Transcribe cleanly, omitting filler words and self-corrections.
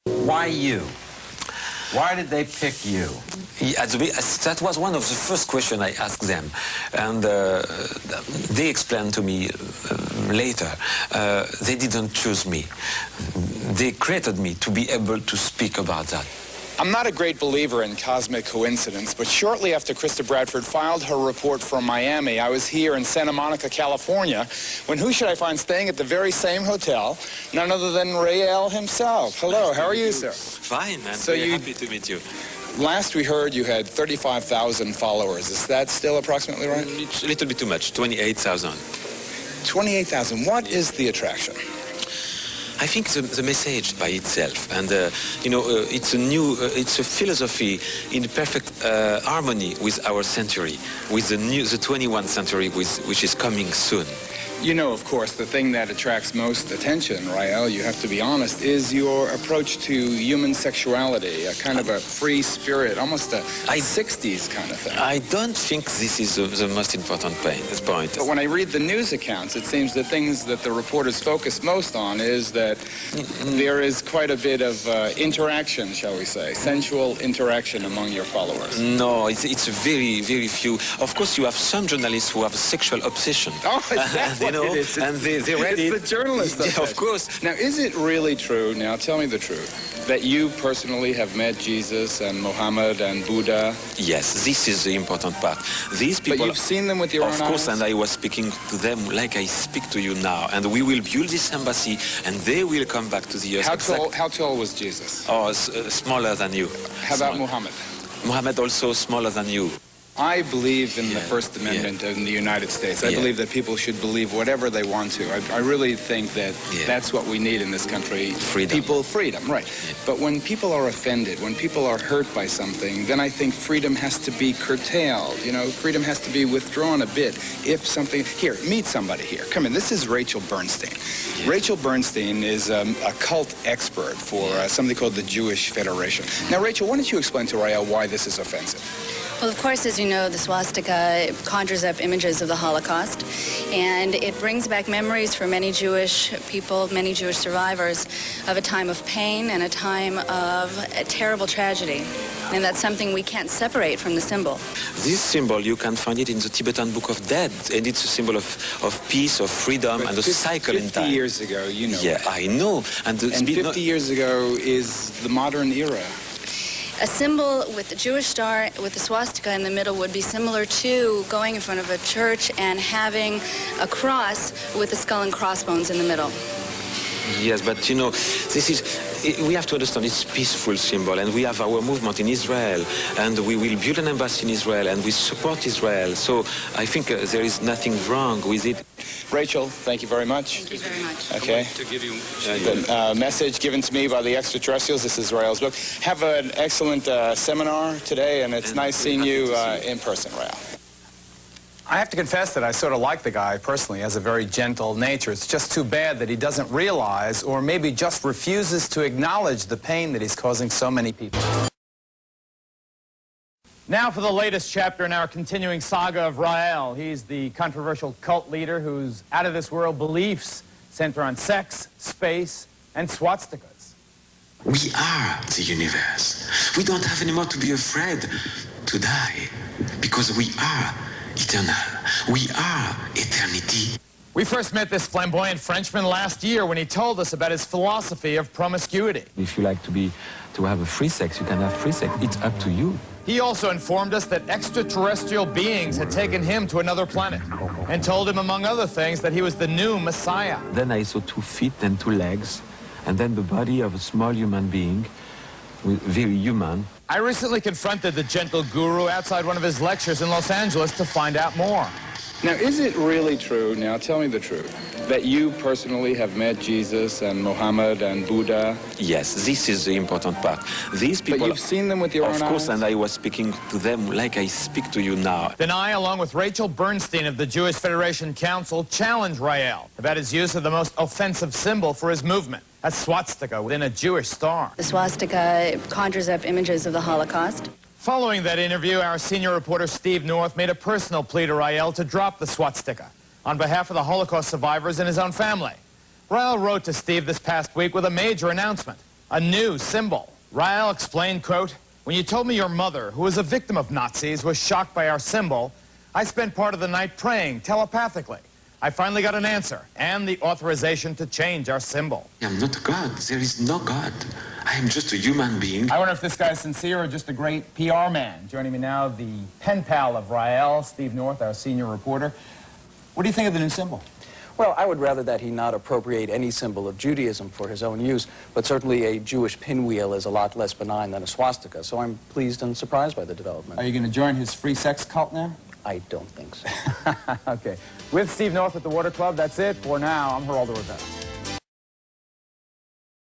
Why you? Why did they pick you? Yeah, that was one of the first questions I asked them. And they explained to me later, they didn't choose me. They created me to be able to speak about that. I'm not a great believer in cosmic coincidence, but shortly after Krista Bradford filed her report from Miami, I was here in Santa Monica, California, when who should I find staying at the very same hotel? None other than Rael himself. Hello, how are you, sir? Fine, man. So very happy to meet you. Last we heard you had 35,000 followers. Is that still approximately right? It's a little bit too much, 28,000. 28,000. What is the attraction? I think the message by itself, and it's a philosophy in perfect harmony with our century, with the 21st century, which is coming soon. You know, of course, the thing that attracts most attention, Rael, you have to be honest, is your approach to human sexuality, a kind of a free spirit, almost a 60s kind of thing. I don't think this is the most important point. But when I read the news accounts, it seems the things that the reporters focus most on is that there is quite a bit of interaction, shall we say, sensual interaction among your followers. No, it's very, very few. Of course, you have some journalists who have a sexual obsession. Oh, is that what it is? And they read it. It's the journalist. Yeah, of course. Now, is it really true, now tell me the truth, that you personally have met Jesus and Muhammad and Buddha? Yes, this is the important part. These people... But you've seen them with your own eyes? Of course, and I was speaking to them like I speak to you now. And we will build this embassy, and they will come back to the earth. How tall was Jesus? Oh, smaller than you. How about Muhammad? Muhammad also smaller than you. I believe in the First Amendment in the United States. I believe that people should believe whatever they want to. I really think that that's what we need in this country. Freedom. Freedom, right. Yeah. But when people are offended, when people are hurt by something, then I think freedom has to be curtailed. You know, freedom has to be withdrawn a bit. If something... Here, meet somebody here. Come in. This is Rachel Bernstein. Yeah. Rachel Bernstein is a cult expert for something called the Jewish Federation. Now, Rachel, why don't you explain to Rael why this is offensive? Well, of course, as you know, the swastika conjures up images of the Holocaust, and it brings back memories for many Jewish people, many Jewish survivors, of a time of pain and a time of a terrible tragedy. And that's something we can't separate from the symbol. This symbol, you can find it in the Tibetan Book of Dead, and it's a symbol of peace, of freedom, and a cycle in time. 50 years ago, you know. Yeah, I know. And 50 years ago is the modern era. A symbol with the Jewish star, with the swastika in the middle, would be similar to going in front of a church and having a cross with the skull and crossbones in the middle. Yes, but you know, we have to understand it's a peaceful symbol, and we have our movement in Israel, and we will build an embassy in Israel, and we support Israel. So I think there is nothing wrong with it. Rachel, thank you very much. Thank you very much. Okay. To give you the message given to me by the extraterrestrials. This is Rael's book. Have an excellent seminar today, and it's nice seeing you in person, Rael. I have to confess that I sort of like the guy personally. He has a very gentle nature. It's just too bad that he doesn't realize, or maybe just refuses to acknowledge, the pain that he's causing so many people. Now for the latest chapter in our continuing saga of Rael. He's the controversial cult leader whose out-of-this-world beliefs center on sex, space, and swastikas. We are the universe. We don't have any more to be afraid to die, because we are eternal. We are eternity. We first met this flamboyant Frenchman last year when he told us about his philosophy of promiscuity. If you like to have a free sex, you can have free sex. It's up to you. He also informed us that extraterrestrial beings had taken him to another planet and told him, among other things, that he was the new Messiah. Then I saw 2 feet and 2 legs, and then the body of a small human being, very human. I recently confronted the gentle guru outside one of his lectures in Los Angeles to find out more. Now, is it really true, now tell me the truth, that you personally have met Jesus and Muhammad and Buddha? Yes, this is the important part. These people... But you've seen them with your own eyes? Of course, and I was speaking to them like I speak to you now. Then I, along with Rachel Bernstein of the Jewish Federation Council, challenged Rael about his use of the most offensive symbol for his movement, a swastika within a Jewish star. The swastika conjures up images of the Holocaust. Following that interview, our senior reporter Steve North made a personal plea to Rael to drop the swastika on behalf of the Holocaust survivors and his own family. Rael wrote to Steve this past week with a major announcement. A new symbol. Rael explained, quote, "When you told me your mother, who was a victim of Nazis, was shocked by our symbol, I spent part of the night praying telepathically. I finally got an answer and the authorization to change our symbol." I am not God. There is no God. I am just a human being. I wonder if this guy's sincere or just a great PR man. Joining me now, the pen pal of Rael, Steve North, our senior reporter. What do you think of the new symbol? Well, I would rather that he not appropriate any symbol of Judaism for his own use, but certainly a Jewish pinwheel is a lot less benign than a swastika, so I'm pleased and surprised by the development. Are you going to join his free sex cult now? I don't think so. Okay. With Steve North at the Water Club, that's it for now. I'm Geraldo Rivera.